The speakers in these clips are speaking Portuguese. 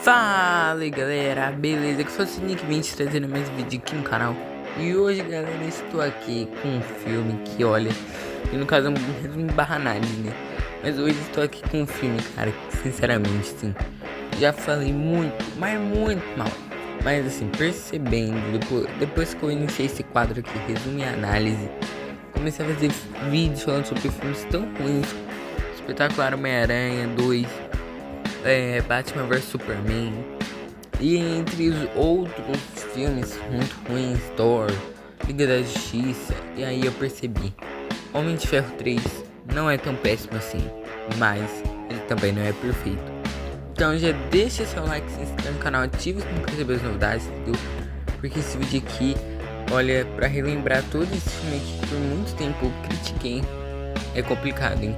Fala aí galera, beleza? Que foi o Nick20 trazendo mais vídeo aqui no canal. E hoje galera, estou aqui com um filme que olha, e no caso é um resumo barra análise, né? Mas hoje estou aqui com um filme, cara, que sinceramente sim, já falei muito, mas muito mal. Mas assim, percebendo, depois que eu iniciei esse quadro aqui, resumo e análise, comecei a fazer vídeos falando sobre filmes tão ruins. Espetacular Homem-Aranha 2, Batman vs Superman, e entre os outros filmes muito ruins, Thor, Liga da Justiça. E aí eu percebi, Homem de Ferro 3 não é tão péssimo assim, mas ele também não é perfeito. Então já deixa seu like, se inscreve no canal, ativa o sininho para receber as novidades, entendeu? Porque esse vídeo aqui, olha, pra relembrar todo esse filme aqui que por muito tempo eu critiquei, é complicado, hein?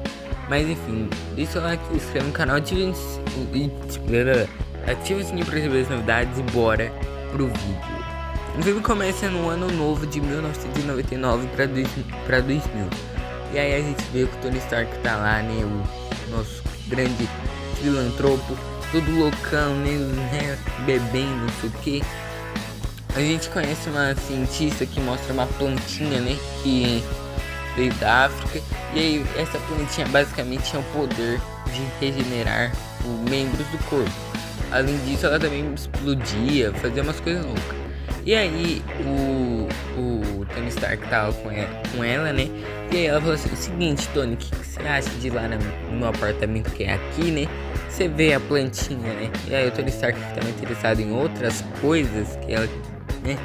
Mas enfim, deixa seu like, se inscreve no canal, ativa o sininho para receber as novidades e bora pro vídeo. O filme começa no ano novo de 1999 para 2000. E aí a gente vê que o Tony Stark tá lá, né? O nosso grande filantropo, todo loucão, né? Bebendo, não sei o que. A gente conhece uma cientista que mostra uma plantinha, né? Que veio da África. E aí essa plantinha basicamente tinha o poder de regenerar os membros do corpo. Além disso, ela também explodia, fazia umas coisas loucas. E aí o Tony Stark tava com ela, né? E aí ela falou assim: o seguinte, Tony, o que você acha de ir lá no meu apartamento que é aqui, né? Você vê a plantinha, né? E aí o Tony Stark, que estava interessado em outras coisas que ela, né?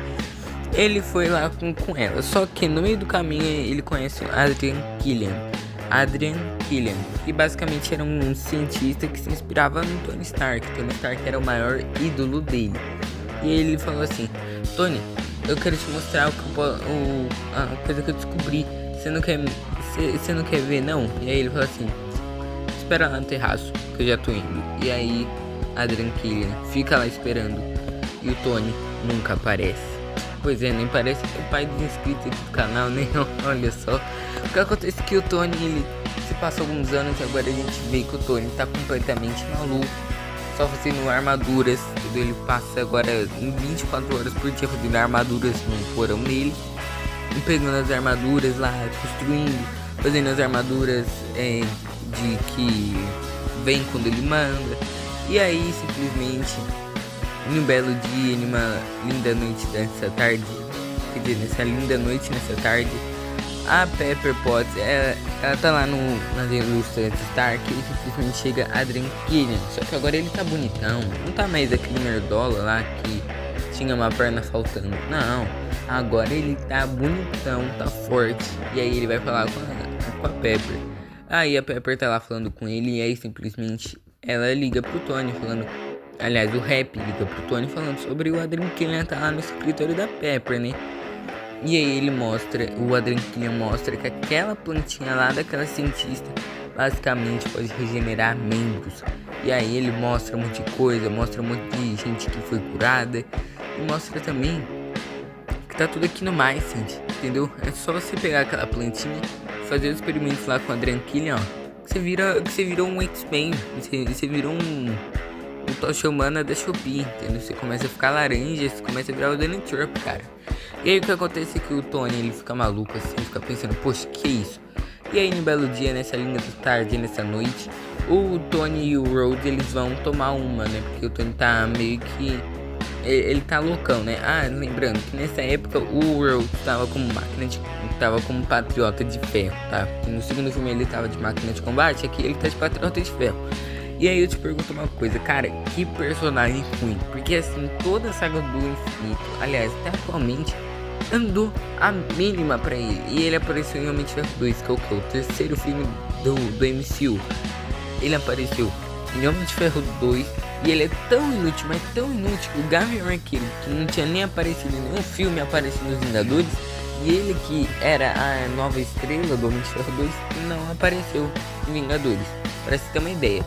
Ele foi lá com ela. Só que no meio do caminho ele conhece o Adrian Killian, que basicamente era um cientista que se inspirava no Tony Stark. Tony Stark era o maior ídolo dele. E ele falou assim: Tony, eu quero te mostrar a coisa que eu descobri. Você não quer ver, não? E aí ele falou assim: espera lá no terraço, que eu já tô indo. E aí Adrian Killian fica lá esperando e o Tony nunca aparece. Pois é, nem parece que é o pai dos inscritos aqui do canal, né? Olha só. O que acontece é que o Tony, ele se passa alguns anos e agora a gente vê que o Tony tá completamente maluco, só fazendo armaduras, entendeu? Ele passa agora 24 horas por dia fazendo armaduras no porão dele, e pegando as armaduras lá, construindo, fazendo as armaduras de que vem quando ele manda. E aí simplesmente num belo dia, numa linda noite dessa tarde, quer dizer, nessa linda noite, nessa tarde, a Pepper Potts, ela tá lá nas ilustres Stark, e simplesmente chega Adrian Killian. Só que agora ele tá bonitão, não tá mais aquele nerdola lá que tinha uma perna faltando, não, agora ele tá bonitão, tá forte. E aí ele vai falar com a Pepper. Aí a Pepper tá lá falando com ele, e aí simplesmente ela liga pro Tony falando, aliás, o Rap liga pro Tony falando sobre o Adrian Killian tá lá no escritório da Pepper, né? E aí o Adrian Killian mostra que aquela plantinha lá daquela cientista basicamente pode regenerar membros. E aí ele mostra um monte de coisa, mostra um monte de gente que foi curada, e mostra também que tá tudo aqui no mais, gente, entendeu? É só você pegar aquela plantinha, fazer os experimentos lá com o Adrian Killian, ó, que você virou um X-Men, você virou um Tocha Humana da Shopee, entendeu? Você começa a ficar laranja, você começa a virar o Danny Turp, cara. E aí o que acontece é que o Tony, ele fica maluco assim, fica pensando, poxa, que isso? E aí no belo dia, nessa linha da tarde, nessa noite, o Tony e o Rhodes, eles vão tomar uma, né? Porque o Tony tá meio que... Ele tá loucão, né? Ah, lembrando que nessa época o Rhodes tava como patriota de ferro, tá? E no segundo filme ele tava de máquina de combate, aqui ele tá de patriota de ferro. E aí eu te pergunto uma coisa, cara, que personagem ruim. Porque assim, toda a saga do infinito, aliás, até atualmente, andou a mínima pra ele. E ele apareceu em Homem de Ferro 2, que é o que? O terceiro filme do MCU. Ele apareceu em Homem de Ferro 2 e ele é tão inútil, mas tão inútil, que o Gavião Arqueiro, que não tinha nem aparecido em nenhum filme, apareceu nos Vingadores, e ele que era a nova estrela do Homem de Ferro 2 não apareceu em Vingadores, pra você ter uma ideia.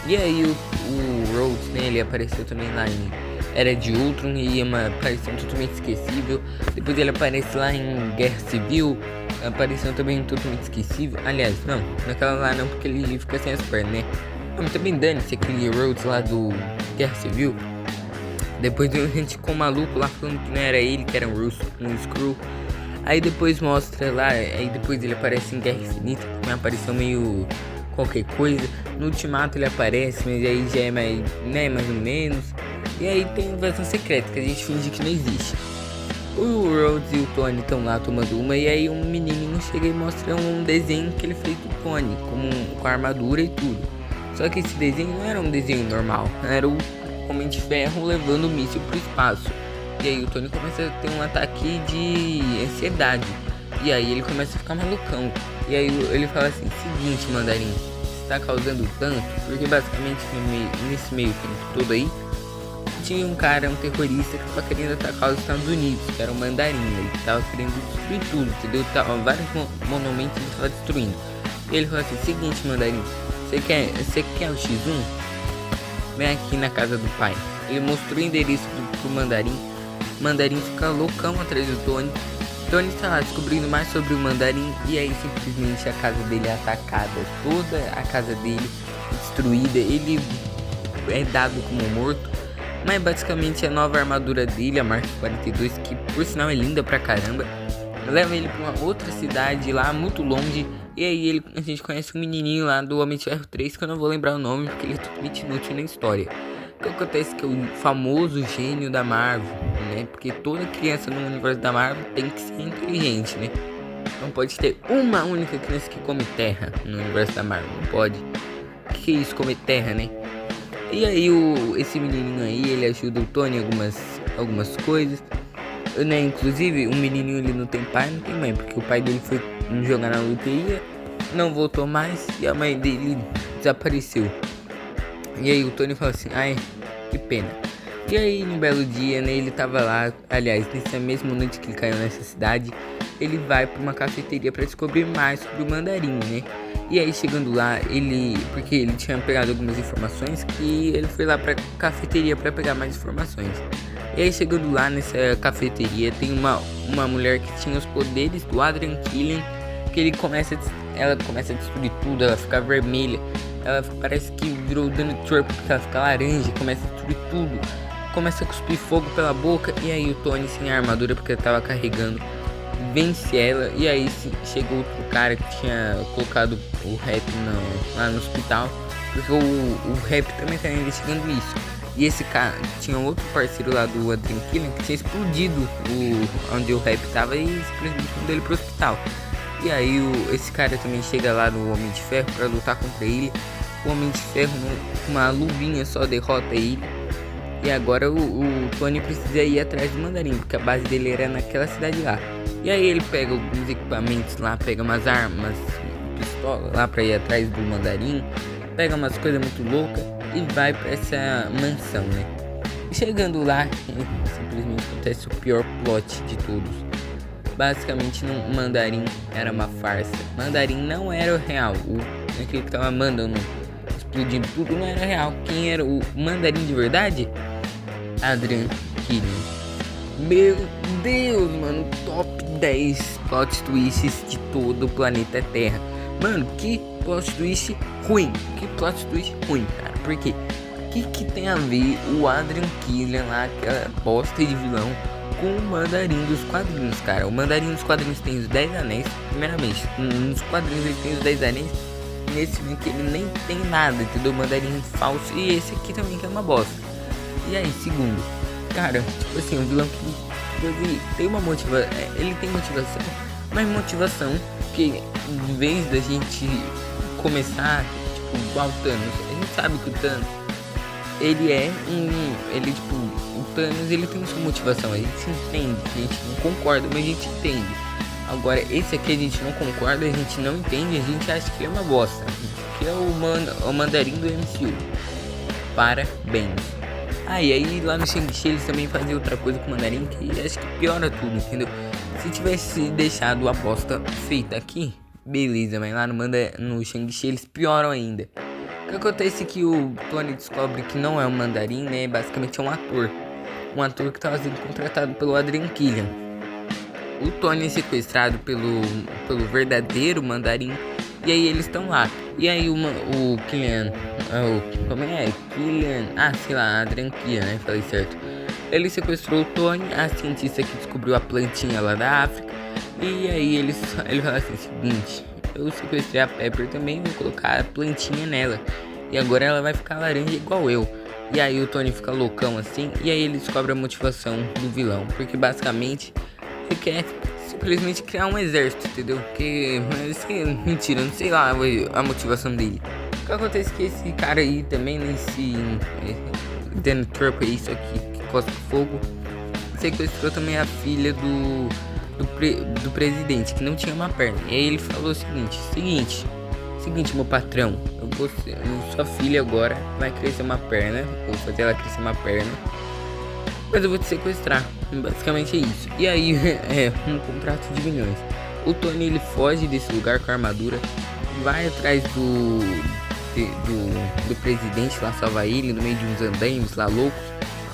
E aí o Rhodes, né, ele apareceu também lá em Era de Ultron, e uma aparição totalmente esquecível. Depois ele aparece lá em Guerra Civil, aparição também totalmente esquecível. Aliás, não, naquela lá não, porque ele fica sem as pernas, né? Mas também dane-se aquele Rhodes lá Guerra Civil. Depois a gente ficou maluco lá falando que não era ele, que era um Skrull. Aí depois mostra lá, aí depois ele aparece em Guerra Infinita, que apareceu meio qualquer coisa. No Ultimato ele aparece, mas aí já é mais, né, mais ou menos. E aí tem invasão secreta, que a gente finge que não existe. O Rhodes e o Tony estão lá tomando uma, e aí um menininho chega e mostra um desenho que ele fez do Tony, com a armadura e tudo. Só que esse desenho não era um desenho normal, era o Homem de Ferro levando o míssil pro espaço. E aí o Tony começa a ter um ataque de ansiedade. E aí ele começa a ficar malucão. E aí ele fala assim, seguinte, Mandarim, você tá causando tanto, porque basicamente nesse meio tempo todo aí, tinha um cara, um terrorista que tava querendo atacar os Estados Unidos, que era o Mandarim. Ele tava querendo destruir tudo, entendeu? Tava, vários monumentos ele tava destruindo. E ele falou assim, seguinte, Mandarim, você quer o X1? Vem aqui na casa do pai. Ele mostrou o endereço pro Mandarim. Mandarim fica loucão atrás do Tony. Tony está lá descobrindo mais sobre o Mandarim. E aí simplesmente a casa dele é atacada. Toda a casa dele destruída. Ele é dado como morto. Mas basicamente a nova armadura dele, a Mark 42, que por sinal é linda pra caramba, leva ele pra uma outra cidade lá muito longe. E aí a gente conhece um menininho lá do Homem de Ferro 3, que eu não vou lembrar o nome porque ele é totalmente inútil na história. O que acontece que é o famoso gênio da Marvel, né? Porque toda criança no universo da Marvel tem que ser inteligente, né? Não pode ter uma única criança que come terra no universo da Marvel, não pode. Que é isso, comer terra, né? E aí esse menininho aí, ele ajuda o Tony em algumas coisas, né? Inclusive o menininho ele não tem pai, não tem mãe, porque o pai dele foi jogar na loteria, não voltou mais e a mãe dele desapareceu. E aí o Tony fala assim, ai, que pena. E aí num belo dia, né, ele tava lá, aliás, nessa mesma noite que ele caiu nessa cidade, ele vai pra uma cafeteria pra descobrir mais sobre o Mandarim, né? E aí chegando lá, porque ele tinha pegado algumas informações, que ele foi lá pra cafeteria pra pegar mais informações. E aí chegando lá nessa cafeteria, tem uma mulher que tinha os poderes do Adrian Killian, que ela começa a destruir tudo, ela fica vermelha, ela parece que virou Donald Trump, porque ela fica laranja, começa a destruir tudo, começa a cuspir fogo pela boca. E aí o Tony, sem a armadura, porque ele tava carregando, vence ela. E aí chegou outro cara que tinha colocado o Rap lá no hospital, porque o Rap também tá investigando isso. E esse cara tinha outro parceiro lá do Adrian Killian que tinha explodido onde o Rap tava e simplesmente mandou ele pro hospital. E aí esse cara também chega lá no Homem de Ferro pra lutar contra ele. O Homem de Ferro com uma luvinha só derrota ele. E agora o Tony precisa ir atrás do Mandarim, porque a base dele era naquela cidade lá. E aí ele pega alguns equipamentos lá, pega umas armas, pistola lá pra ir atrás do Mandarim, pega umas coisas muito loucas e vai pra essa mansão, né? E chegando lá, simplesmente acontece o pior plot de todos. Basicamente, o Mandarim era uma farsa. Mandarim não era o real. Aquele que tava mandando, explodindo tudo, não era real. Quem era o Mandarim de verdade? Adrian Killian. Meu Deus, mano, top 10 plot twists de todo o planeta Terra. Mano, que plot twist ruim. Que plot twist ruim, cara. Por quê? O que tem a ver o Adrian Killian lá, aquela bosta de vilão, com o Mandarim dos quadrinhos, cara? O Mandarim dos quadrinhos tem os 10 anéis, primeiramente. Nos quadrinhos ele tem os 10 anéis. Nesse aqui ele nem tem nada, entendeu? O Mandarim falso. E esse aqui também que é uma bosta. E aí, segundo, cara, tipo assim, um vilão que ele tem uma motivação. Ele tem motivação, mas motivação que em vez da gente começar, tipo, igual o Thanos, a gente sabe que o Thanos, ele tipo, o Thanos, ele tem sua motivação, a gente entende, a gente não concorda, mas a gente entende. Agora, esse aqui a gente não concorda, a gente não entende, a gente acha que ele é uma bosta, que é o Mandarim do MCU. Parabéns. E aí lá no Shang-Chi eles também faziam outra coisa com o Mandarim que acho que piora tudo, entendeu? Se tivesse deixado a bosta feita aqui, beleza, mas lá no Shang-Chi eles pioram ainda. O que acontece é que o Tony descobre que não é um Mandarim, né? Basicamente é um ator. Um ator que estava sendo contratado pelo Adrian Killian. O Tony é sequestrado pelo verdadeiro Mandarim. E aí eles estão lá. E aí o Killian, como é? Killian, sei lá, Adrian Killian, né? Falei certo. Ele sequestrou o Tony, a cientista que descobriu a plantinha lá da África. E aí ele fala assim, seguinte, eu sequestrei a Pepper também, vou colocar a plantinha nela. E agora ela vai ficar laranja igual eu. E aí o Tony fica loucão assim, e aí ele descobre a motivação do vilão. Porque basicamente ele quer simplesmente criar um exército, entendeu? Porque, mentira, não sei lá a motivação dele. O que acontece é que esse cara aí também, nesse Danny Turco aí, isso aqui, que cospe fogo, sequestrou também a filha do presidente, que não tinha uma perna. E aí ele falou o seguinte, meu patrão, sua filha agora vai crescer uma perna, vou fazer ela crescer uma perna, mas eu vou te sequestrar. Basicamente é isso. E aí é um contrato de milhões. O Tony ele foge desse lugar com a armadura, vai atrás do presidente lá, salva ele no meio de uns andaimes lá loucos.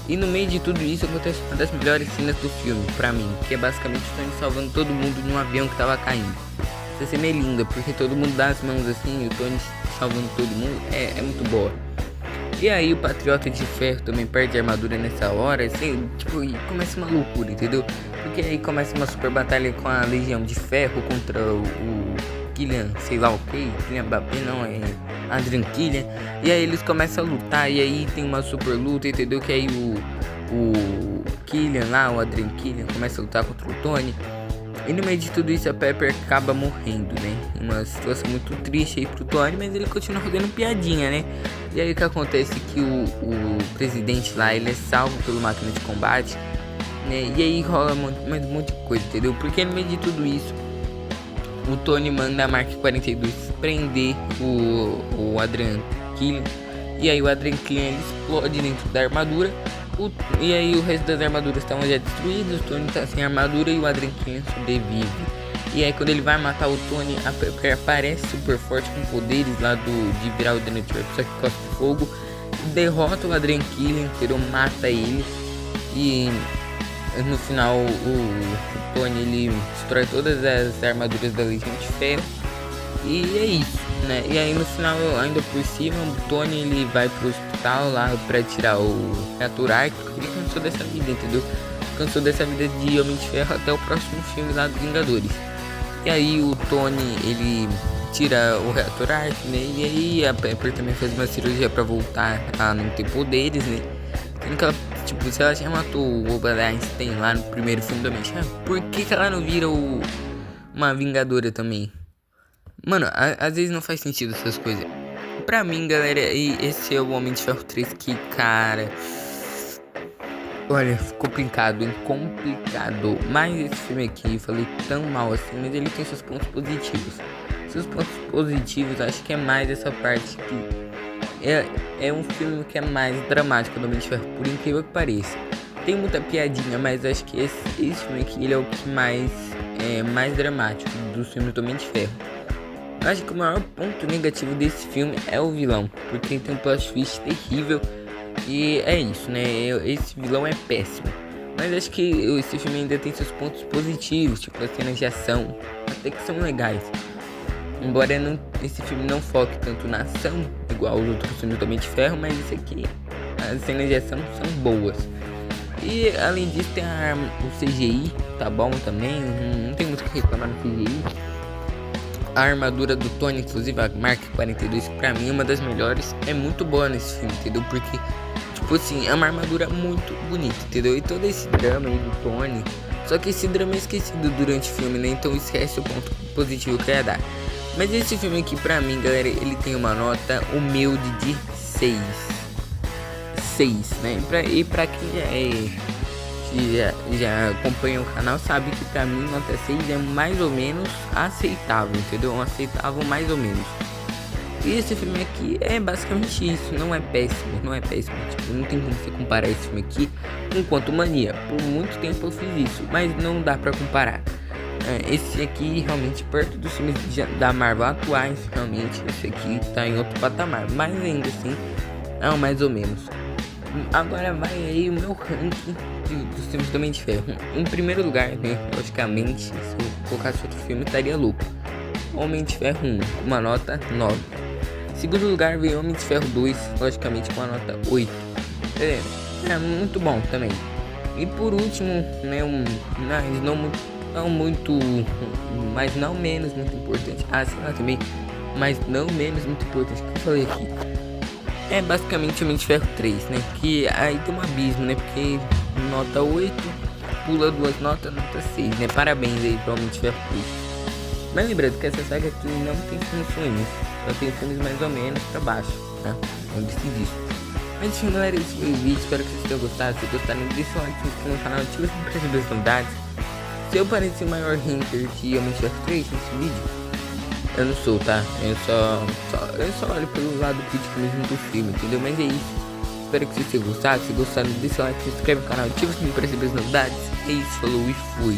E no meio de tudo isso acontece uma das melhores cenas do filme pra mim, que é basicamente o Tony salvando todo mundo num avião que tava caindo. Essa cena é linda, porque todo mundo dá as mãos assim e o Tony salvando todo mundo é muito boa. E aí o Patriota de Ferro também perde a armadura nessa hora, assim, tipo, e começa uma loucura, entendeu? Porque aí começa uma super batalha com a Legião de Ferro contra o Killian, sei lá o que, Killian Mbappé, não, é Adrian Killian. E aí eles começam a lutar, e aí tem uma super luta, entendeu? Que aí o Killian lá, o Adrian Killian, começa a lutar contra o Tony. E no meio de tudo isso a Pepper acaba morrendo, né? Uma situação muito triste aí pro Tony, mas ele continua fazendo piadinha, né? E aí o que acontece é que o presidente lá, ele é salvo pela máquina de combate, né? E aí rola um monte de coisa, entendeu? Porque no meio de tudo isso, o Tony manda a Mark 42 prender o Adrian Killian. E aí o Adrian Killian ele explode dentro da armadura. E aí o resto das armaduras estavam já destruídas, o Tony tá sem armadura e o Adrian Killian sobrevive. E aí quando ele vai matar o Tony, a Pepper aparece super forte com poderes lá de virar o Danny Turco, só que cospe fogo, derrota o Adrian Killian, entendeu? Mata ele. E no final o Tony ele destrói todas as armaduras da Legião de Ferro. E é isso, né? E aí no final, ainda por cima, o Tony ele vai pro hospital lá pra tirar o reator Arctic. Ele cansou dessa vida, entendeu? Cansou dessa vida de Homem de Ferro até o próximo filme lá dos Vingadores. E aí o Tony ele tira o reator Arctic, né? E aí a Pepper também faz uma cirurgia pra voltar a não ter poderes, né? Sendo que ela, tipo, se ela já matou o Albert Einstein lá no primeiro filme do Homem de Ferro, por que ela não vira uma Vingadora também? Mano, às vezes não faz sentido essas coisas. Pra mim, galera, esse é o Homem de Ferro 3 que, cara... Olha, complicado, hein? Complicado. Mas esse filme aqui, eu falei tão mal assim, mas ele tem seus pontos positivos. Seus pontos positivos, acho que é mais essa parte que... É um filme que é mais dramático do Homem de Ferro, por incrível que pareça. Tem muita piadinha, mas acho que esse filme aqui, ele é o que mais dramático dos filmes do Homem de Ferro. Eu acho que o maior ponto negativo desse filme é o vilão, porque tem um plot twist terrível e é isso, né? Esse vilão é péssimo. Mas acho que esse filme ainda tem seus pontos positivos, tipo as cenas de ação, até que são legais. Embora esse filme não foque tanto na ação, igual os outros filmes do Homem de Ferro, mas esse aqui, as cenas de ação são boas. E além disso tem o CGI, tá bom também, não tem muito o que reclamar no CGI. A armadura do Tony, inclusive a Mark 42, pra mim é uma das melhores, é muito boa nesse filme, entendeu? Porque, tipo assim, é uma armadura muito bonita, entendeu? E todo esse drama aí do Tony, só que esse drama é esquecido durante o filme, né? Então esquece o ponto positivo que eu ia dar. Mas esse filme aqui, pra mim, galera, ele tem uma nota humilde de 6, né? E pra quem já acompanha o canal sabe que pra mim nota 6 é mais ou menos aceitável, entendeu? Um aceitável mais ou menos. E esse filme aqui é basicamente isso, não é péssimo, tipo, não tem como você comparar esse filme aqui com Quantum Mania. Por muito tempo eu fiz isso, mas não dá pra comparar. Esse aqui realmente perto dos filmes da Marvel atuais, realmente esse aqui tá em outro patamar, mas ainda assim é um mais ou menos. Agora vai aí o meu ranking dos filmes do Homem de Ferro. Em primeiro lugar, né, logicamente, se eu colocasse outro filme estaria louco. Homem de Ferro 1, uma nota 9. Segundo lugar veio Homem de Ferro 2, logicamente com a nota 8. É muito bom também. E por último, né, mas não menos muito importante. Sei lá também, mas não menos muito importante, que eu falei aqui. É basicamente Homem de Ferro 3, né? Que aí tem um abismo, né? Porque nota 8 pula 2 notas, nota 6, né? Parabéns aí pro Homem de Ferro 3. Mas lembrando que essa saga aqui não tem filmes ruins, só tem filmes mais ou menos pra baixo, tá? Lembre-se disso. Mas enfim, galera, esse foi o vídeo, espero que vocês tenham gostado. Se gostaram, deixa um like, se inscreva no canal, ativa o sininho pra receber as novidades. Se eu pareci o maior hater de Homem de Ferro 3 nesse vídeo, eu não sou, tá? Eu só olho pelo lado crítico mesmo do filme, entendeu? Mas é isso. Espero que vocês tenham gostado. Se gostaram, deixa o like, se inscreve no canal, ativa o sininho pra receber as novidades. É isso, falou e fui.